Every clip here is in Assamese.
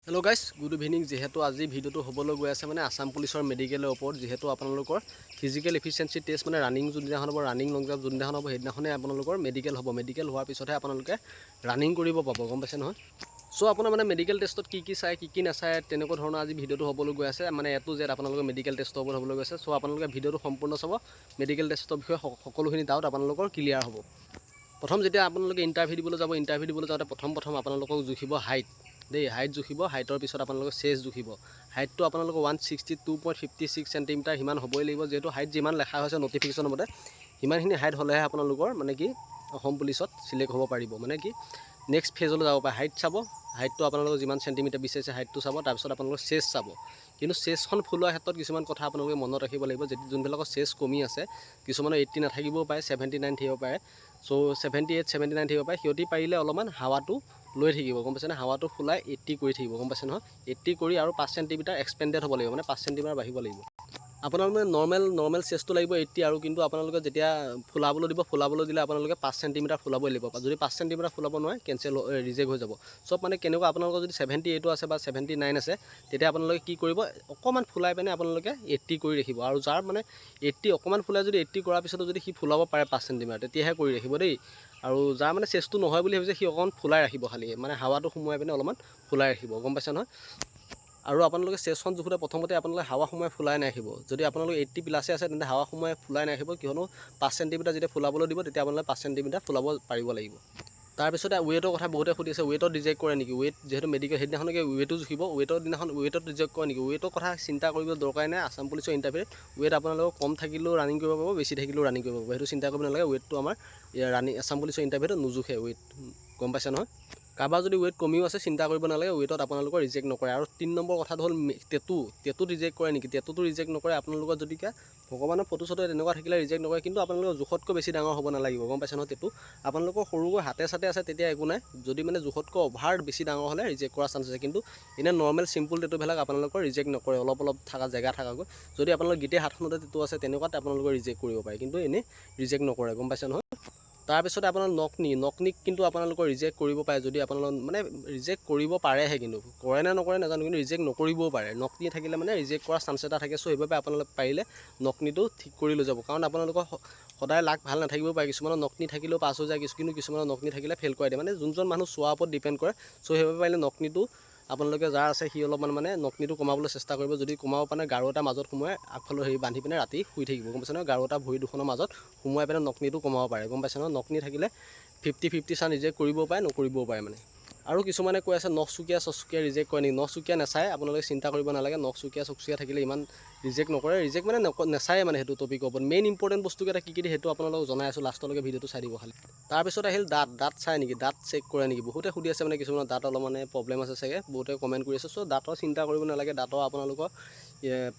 Hello' guys, good evening. যেহেতু আজি ভিডিঅ'টো হ'বলৈ গৈ আছে মানে আসাম পুলিচৰ মেডিকেলৰ ওপৰত, যিহেতু আপোনালোকৰ ফিজিকেল এফিচিয়েঞ্চি টেষ্ট মানে ৰানিং যোনদিনাখন হ'ব, ৰানিং লং জাম্প যোনদিনাখন হ'ব, সেইদিনাখনে আপোনালোকৰ মেডিকেল হ'ব। মেডিকেল হোৱাৰ পিছতহে আপোনালোকে ৰানিং কৰিব পাব, গম পাইছে নহয়। চ' আপোনাৰ মানে মেডিকেল টেষ্টত কি চায়, কি নাচায়, তেনেকুৱা ধৰণৰ আজি ভিডিঅ'টো হ'বলৈ গৈ আছে। মানে এটো জেড আপোনালোকৰ মেডিকেল টেষ্টৰ ওপৰত হ'বলৈ গৈছে। চ' আপোনালোকে ভিডিঅ'টো সম্পূৰ্ণ চাব। মেডিকেল টেষ্টৰ বিষয়ে সকলোখিনি ডাউট আপোনালোকৰ ক্লিয়াৰ হ'ব। প্ৰথম যেতিয়া আপোনালোকে ইণ্টাৰভিউ দিবলৈ যাব, ইণ্টাৰভিউ দিবলৈ যাওঁতে প্ৰথম আপোনালোকক জুখিব হাইট দেই। হাইট জুখিব, হাইটৰ পিছত আপোনালোকে চেষ্ট জুখিব। হাইটটো আপোনালোকৰ 162.56 চেণ্টিমিটাৰ সিমান হ'বই লাগিব, যিহেতু হাইট যিমান লেখা হৈছে ন'টিফিকেশ্যনৰ মতে সিমানখিনি হাইট হ'লেহে আপোনালোকৰ মানে কি অসম পুলিচত চিলেক্ট হ'ব পাৰিব। মানে কি নেক্সট ফেজলৈ যাব পাৰে। হাইট চাব, হাইটটো আপোনালোকৰ যিমান চেণ্টিমিটাৰ বিচাৰিছে হাইটটো চাব, তাৰপিছত আপোনালোকৰ চেষ্ট চাব। কিন্তু চেষ্টখন ফুলোৱাৰ ক্ষেত্ৰত কিছুমান কথা আপোনালোকে মনত ৰাখিব লাগিব। যোনবিলাকৰ চেষ্ট কমি আছে, কিছুমানৰ 80 নাথাকিবও পাৰে, 79 থাকিব পাৰে। চ' 78, 79 থাকিব পাৰে। সিহঁতি পাৰিলে অলপমান হাৱাটো লৈ থাকিব, গম পাইছেনে। হাৱাটো ফুলাই 80 কৰি থাকিব, গম পাইছে নহয়। 80 কৰি আৰু 5 চেণ্টিমিটাৰ এক্সপেণ্ডেড হ'ব লাগিব, মানে 5 চেণ্টিমিটাৰ বাঢ়িব লাগিব। আপোনালোকে নৰ্মেল চেষ্টটো লাগিব 80, আৰু কিন্তু আপোনালোকে যেতিয়া ফুলাবলৈ দিলে আপোনালোকে 5 চেণ্টিমিটাৰ ফুলাবই লাগিব। যদি 5 চেণ্টিমিটাৰ ফুলাব নোৱাৰে, ৰিজেক্ট হৈ যাব। চব মানে কেনেকুৱা, আপোনালোকৰ যদি 78 আছে বা 79 আছে, তেতিয়া আপোনালোকে কি কৰিব, অকণমান ফুলাই পিনে আপোনালোকে 80 কৰি ৰাখিব। আৰু যাৰ মানে 80 অকণমান ফুলাই যদি 80 কৰাৰ পিছতো যদি সি ফুলাব পাৰে 5 চেণ্টিমিটাৰ, তেতিয়াহে কৰি ৰাখিব দেই। আৰু যাৰ মানে চেষ্টটো নহয় বুলি ভাবিছে, সি অকণমান ফুলাই ৰাখিব, খালি মানে হাৱাটো সোমোৱাই পিনে অলপমান ফুলাই ৰাখিব, গম পাইছে নহয়। আৰু আপোনালোকে চেষ্টখন জোখোতে প্ৰথমতে আপোনালোকে হাৱা সোমাই ফুলাই নাৰাখিব। যদি আপোনালোকে 80 প্লাছে আছে, তেন্তে হাৱা সোমাই ফুলাই নাৰাখিব, কিয়নো 5 চেণ্টিমিটাৰ যেতিয়া ফুলাবলৈ দিব, তেতিয়া আপোনালোকে 5 চেণ্টিমিটাৰ ফুলাব পাৰিব লাগিব। তাৰপিছতে ৱেটৰ কথা বহুতে সুধি আছে, ৱেটত ৰিজেক্ট কৰে নেকি। ৱেট যিহেতু মেডিকেল সেইদিনাখনকে ৱেটো জুখিব, ৱেটৰ দিনাখন ৱেটত ৰিজেক্ট কৰে নেকি। ৱেটৰ কথা চিন্তা কৰিব দৰকাৰ নাই। আসাম পুলিচৰ ইণ্টাৰভিউত ৱেট আপোনালোকক কম থাকিলেও ৰানিং কৰিব পাৰিব, বেছি থাকিলেও ৰানিং কৰিব পাৰিব, সেইটো চিন্তা কৰিব নালাগে। ৱেটটো আমাৰ আসাম পুলিচৰ ইণ্টাৰভিউত নোজোখে ৱেট, গম পাইছে নহয়। কাৰোবাৰ যদি ৱেট কমিও আছে, চিন্তা কৰিব নালাগে, ৱেটত আপোনালোকৰ ৰিজেক্ট নকৰে। আৰু 3 নম্বৰ কথাটো হ'ল টেটুত ৰিজেক্ট কৰে নেকি। টেটুটো ৰিজেক্ট নকৰে। আপোনালোকৰ যদি ভগৱানৰ ফটো চটো তেনেকুৱা থাকিলে ৰিজেক্ট নকৰে, কিন্তু আপোনালোকৰ জোখতকৈ বেছি ডাঙৰ হ'ব নালাগিব, গম পাইছে নহয়। টেটু আপোনালোকৰ সৰুকৈ হাতে চাতে আছে, তেতিয়া একো নাই। যদি মানে জোখতকৈ অভাৰ বেছি ডাঙৰ হ'লে ৰিজেক্ট কৰাৰ চান্স আছে। কিন্তু এনে নৰ্মেল চিম্পুল টেটুবিলাক আপোনালোকৰ ৰিজেক্ট নকৰে, অলপ থকা জেগা থাকাকৈ। যদি আপোনালোকৰ গোটেই হাতখনতে টেটু আছে, তেনেকুৱাত আপোনালোকৰ ৰিজেক্ট কৰিব পাৰে, কিন্তু এনেই ৰিজেক্ট নকৰে, গম পাইছে নহয়। তাৰপিছতে আপোনাৰ নকনিক কিন্তু আপোনালোকৰ ৰিজেক্ট কৰিব পাৰে। যদি আপোনালোক মানে ৰিজেক্ট কৰিব পাৰেহে, কিন্তু কৰে নে নকৰে নাজানো, কিন্তু ৰিজেক্ট নকৰিবও পাৰে। নকনি থাকিলে মানে ৰিজেক্ট কৰাৰ চান্স এটা থাকে। চ' সেইবাবে আপোনালোকে পাৰিলে নকনিটো ঠিক কৰি লৈ যাব, কাৰণ আপোনালোকৰ সদায় লাক ভাল নাথাকিবও পাৰে। কিছুমানৰ নকনি থাকিলেও পাছ হৈ যায়, কিন্তু কিছুমানৰ নকনি থাকিলে ফেইল কৰাই দিয়ে, মানে যোনজন মানুহ চোৱাৰ ওপৰত ডিপেণ্ড কৰে। চ' সেইবাবে পাৰিলে নকনিটো আপোনালোকে যাৰ আছে, সি অলপমান মানে নকনিটো কমাবলৈ চেষ্টা কৰিব। যদি কমাব পাৰে, গাৰু এটা মাজত সোমোৱাই আগফালে বান্ধি পিনে ৰাতি শুই থাকিব, গম পাইছে নহয়। গাৰু এটা ভৰি দুখনৰ মাজত সোমোৱাই পিনে নকনিটো কমাব পাৰে, গম পাইছে নহয়। নকনি থাকিলে 50-50 চান্স ৰিজেক্ট কৰিবও পাৰে, নকৰিবও পাৰে মানে। আৰু কিছুমানে কৈ আছে নখচুকীয়া ৰিজেক্ট কৰে নেকি। নখচুকীয়া নাচায়, আপোনালোকে চিন্তা কৰিব নালাগে। নখচুকীয়া থাকিলে ইমান ৰিজেক্ট নকৰে। ৰিজেক্ট মানে নাচায় মানে সেইটো টপিকৰ ওপৰত। মেইন ইম্পৰ্টেণ্ট বস্তুকেইটা কি দিয়ে সেইটো আপোনালোকক জনাই আছোঁ, লাষ্টলৈকে ভিডিঅ'টো চাই দিব খালি। তাৰপিছত আহিল দাঁত চাই নেকি, দাঁত চেক কৰে নেকি। বহুতে সুধি আছে মানে, কিছুমানৰ দাঁত অলপ মানে প্ৰব্লেম আছে চাগে, বহুতে কমেণ্ট কৰি আছে। চ' দাঁতৰ চিন্তা কৰিব নালাগে। দাঁতৰ আপোনালোকৰ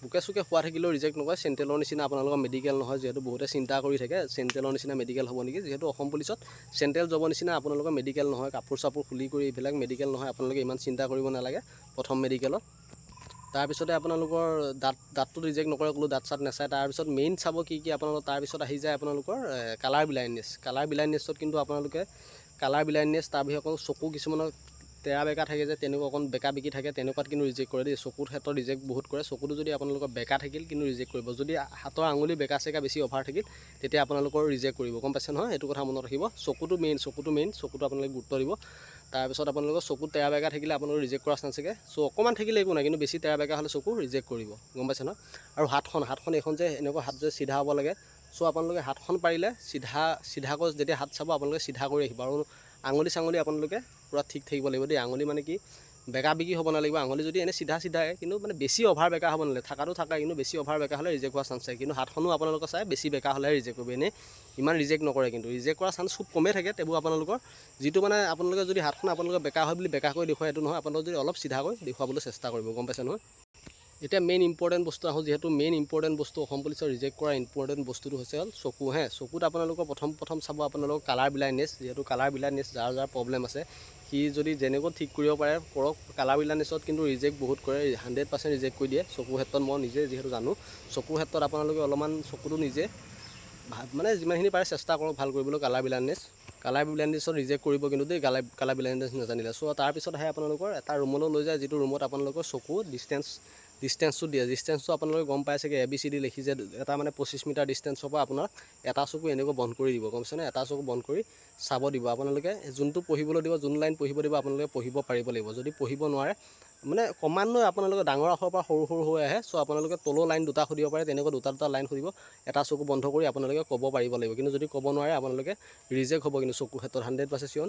পোকে চোকে খোৱা থাকিলেও ৰিজেক্ট নকৰে। চেণ্ট্ৰেলৰ নিচিনা আপোনালোকৰ মেডিকেল নহয়, যিহেতু বহুতে চিন্তা কৰি থাকে চেণ্ট্ৰেলৰ নিচিনা মেডিকেল হ'ব নেকি। যিহেতু অসম পুলিচত চেণ্ট্ৰেল জবৰ নিচিনা আপোনালোকৰ মেডিকেল নহয়, কাপোৰ চাপোৰ খুলি কৰি এইবিলাক মেডিকেল নহয়। আপোনালোকে ইমান চিন্তা কৰিব নালাগে প্ৰথম মেডিকেলত। তাৰপিছতে আপোনালোকৰ দাঁতটো ৰিজেক্ট নকৰে, কোনো দাঁত চাত নাচায়। তাৰপিছত মেইন চাব কি আপোনালোকৰ। তাৰপিছত আহি যায় আপোনালোকৰ কালাৰ ব্লাইণ্ডনেছত কিন্তু আপোনালোকে কালাৰ ব্লাইণ্ডনেছ, তাৰপিছত আকৌ চকু কিছুমানৰ তেৰা বেকা থাকে যে, তেনেকুৱা অকণ বেকা বেকি থাকে, তেনেকুৱাত কিন্তু ৰিজেক্ট কৰে দেই। চকুৰ ক্ষেত্ৰত ৰিজেক্ট বহুত কৰে। চকুটো যদি আপোনালোকৰ বেকা থাকিল, কিন্তু ৰিজেক্ট কৰিব। যদি হাতৰ আঙুলি বেকা চেকা বেছি অভাৰ থাকিল, তেতিয়া আপোনালোকৰ ৰিজেক্ট কৰিব, গম পাইছে নহয়। এইটো কথা মনত ৰাখিব। চকুটো মেইন, চকুটো আপোনালোকে গুৰুত্ব দিব। তাৰপিছত আপোনালোকৰ চকুত তেৰা বেকা থাকিলে আপোনালোকৰ ৰিজেক্ট কৰাৰ চান্স থাকে। চ' অকণমান থাকিলে একো নাই, কিন্তু বেছি তেৰা বেকা হ'লে চকু ৰিজেক্ট কৰিব, গম পাইছে নহয়। আৰু হাতখন এইখন যে এনেকুৱা হাত যে চিধা হ'ব লাগে। চ' আপোনালোকে হাতখন পাৰিলে চিধাকৈ যেতিয়া হাত চাব, আপোনালোকে চিধা কৰি ৰাখিব। আৰু আঙুলি চাঙুলি আপোনালোকে পূৰা ঠিক থাকিব লাগিব দেই। আঙুলি মানে কি বেকা বিকি হ'ব নালাগিব। আঙুলি যদি এনেই চিধাই, কিন্তু মানে বেছি অভাৰ বেকা হ'ব নালাগে। থাকাটো থাকাই, কিন্তু বেছি অভাৰ বেকা হ'লে ৰিজেক্ট হোৱাৰ চান্স থাকে। কিন্তু হাতখনো আপোনালোকে চাই বেছি বেকা হ'লে ৰিজেক্ট কৰিব। এনেই ইমান ৰিজেক্ট নকৰে, কিন্তু ৰিজেক্ট কৰাৰ চান্স খুব কমেই থাকে। তেবোৰ আপোনালোকৰ যিটো মানে আপোনালোকে যদি হাতখন আপোনালোকে বেকা হয় বুলি বেকা কৰি দেখুৱাই, এইটো নহয়। আপোনালোকে যদি অলপ চিধাকৈ দেখুৱাবলৈ চেষ্টা কৰিব, গম পাইছে নহয়। এতিয়া মেইন ইম্পৰ্টেণ্ট বস্তু আহোঁ, যিহেতু মেইন ইম্পৰ্টেণ্ট বস্তু অসম পুলিচৰ ৰিজেক্ট কৰা ইম্পৰ্টেণ্ট বস্তুটো হৈছে হ'ল চকু। চকুত আপোনালোকৰ প্ৰথম চাব আপোনালোকৰ কালাৰ ব্লাইণ্ডনেছ। যিহেতু কালাৰ ব্লাইণ্ডনেছ যাৰ প্ৰব্লেম আছে, সি যদি যেনেকৈ ঠিক কৰিব পাৰে কৰক। কালাৰ ব্লাইণ্ডনেছত কিন্তু ৰিজেক্ট বহুত কৰে, 100% ৰিজেক্ট কৰি দিয়ে। চকুৰ ক্ষেত্ৰত মই নিজে যিহেতু জানো, চকুৰ ক্ষেত্ৰত আপোনালোকে অলপমান চকুটো নিজে মানে যিমানখিনি পাৰে চেষ্টা কৰক ভাল কৰিবলৈ। কালাৰ কালাৰ ব্লাইণ্ডনেছত ৰিজেক্ট কৰিব কিন্তু দেই, কালাৰ ব্লাইণ্ডনেছ নাজানিলে। চ' তাৰপিছত আহে আপোনালোকৰ এটা ৰুমলৈ লৈ যায়, যিটো ৰুমত আপোনালোকৰ চকু ডিষ্টেঞ্চটো দিয়ে। ডিষ্টেঞ্চটো আপোনালোকে গম পাই চাগে, ABCD লিখি যে এটা মানে 25 মিটাৰ ডিষ্টেঞ্চৰ পৰা আপোনাৰ এটা চকু এনেকৈ বন্ধ কৰি দিব, গম পাইছেনে? এটা চকু বন্ধ কৰি চাব দিব আপোনালোকে। যোনটো পঢ়িবলৈ দিব, যোন লাইন পঢ়িব দিব আপোনালোকে পঢ়িব পাৰিব লাগিব। যদি পঢ়িব নোৱাৰে মানে ক্ৰমান্বয়ে আপোনালোকে ডাঙৰ আখৰৰ পৰা সৰু সৰু হৈ আহে। চ' আপোনালোকে তলৰ লাইন দুটা সুধিব পাৰে, তেনেকৈ দুটা লাইন সুধিব, এটা চকু বন্ধ কৰি আপোনালোকে ক'ব পাৰিব লাগিব। কিন্তু যদি ক'ব নোৱাৰে আপোনালোকে ৰিজেক্ট হ'ব কিন্তু চকুৰ ক্ষেত্ৰত 100% চিয়ৰ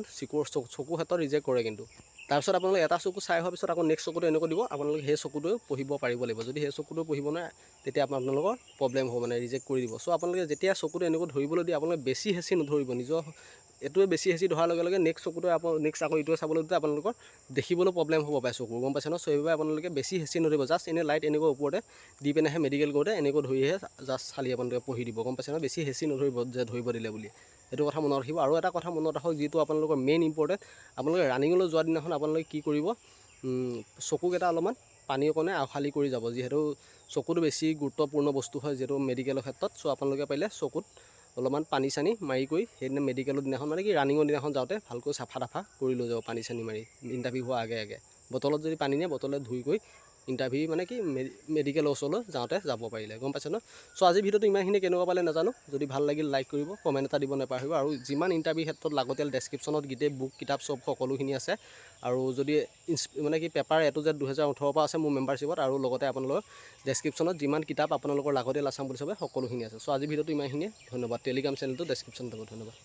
চকুৰ ক্ষেত্ৰত ৰিজেক্ট কৰে কিন্তু। তাৰপিছত আপোনালোকে এটা চকু চাই হোৱাৰ পিছত আকৌ নেক্সট চকুটো এনেকৈ দিব, আপোনালোকে সেই চকুটো পঢ়িব পাৰিব লাগিব। যদি সেই চকুটো পঢ়িব নোৱাৰে তেতিয়া আপোনালোকৰ প্ৰব্লেম হ'ব, মানে ৰিজেক্ট কৰি দিব। চ' আপোনালোকে যেতিয়া চকুটো এনেকৈ ধৰিবলৈ দিয়ে আপোনালোকে বেছি হেঁচি নধৰিব, নিজৰ এইটোৱে বেছি হেঁচি ধৰাৰ লগে লগে নেক্সট চকুটোৱে নেক্সট আকৌ ইটোৱে চাবলৈ দিলে আপোনালোকৰ দেখিবলৈ প্ৰব্লেম হ'ব পাৰে চকুৰ, গম পাইছে ন? চ' সেইবাবে আপোনালোকে বেছি হেঁচি নধৰিব, জাষ্ট এনেই লাইট এনেকৈ ওপৰতে দি পিনেহে মেডিকেল কৰোঁতে এনেকৈ ধৰিহে জাষ্ট চালি আপোনালোকে পঢ়ি দিব, গম পাইছে ন? বেছি হেঁচি নধৰিব যে ধৰিব দিলে বুলি, এইটো কথা মনত ৰাখিব। আৰু এটা কথা মনত ৰাখক, যিটো আপোনালোকৰ মেইন ইম্পৰ্টেণ্ট, আপোনালোকে ৰানিঙলৈ যোৱা দিনাখন আপোনালোকে কি কৰিব, চকুকেইটা অলপমান পানী অকণে আওখালি কৰি যাব, যিহেতু চকুটো বেছি গুৰুত্বপূৰ্ণ বস্তু হয় যিহেতু মেডিকেলৰ ক্ষেত্ৰত। চ' আপোনালোকে পাৰিলে চকুত অলপমান পানী চানী মাৰি কৰি সেইদিনা মেডিকেলৰ দিনাখন মানে কি ৰানিঙৰ দিনাখন যাওঁতে ভালকৈ চাফা তাফা কৰি লৈ যাব, পানী চানী মাৰি ইণ্টাৰভিউ হোৱাৰ আগে আগে। বটলত যদি পানী নিয়ে বটলত ধুই কৰি ইণ্টাৰভিউ মানে কি মেডিকেলৰ ওচৰলৈ যাওঁতে যাব পাৰিলে, গম পাইছে ন? চ' আজি ভিডিঅ'টো ইমানখিনি কেনেকুৱা পালে নাজানো, যদি ভাল লাগিল লাইক কৰিব, কমেণ্ট এটা দিব নাপাহৰিব। আৰু যিমান ইণ্টাৰভিউ ক্ষেত্ৰত লাগতিয়াল ডেছক্ৰিপশ্যনত গোটেই বুক কিতাপ চব সকলোখিনি আছে। আৰু যদি মানে কি পেপাৰ A to Z 2018 পৰা আছে মোৰ মেম্বাৰশ্বিপত, আৰু লগতে আপোনালোকৰ ডেছক্ৰিপশ্যনত যিমান কিতাপ আপোনালোকৰ লাগতিয়াল আছাম পুলিচৰ বাবে সকলোখিনি আছে। চ' আজি ভিডিঅ'টো ইমানখিনিয়ে, ধন্যবাদ। টেলিগ্ৰাম চেনেলটো ডেছক্ৰিপশ্যনত দিব, ধন্যবাদ।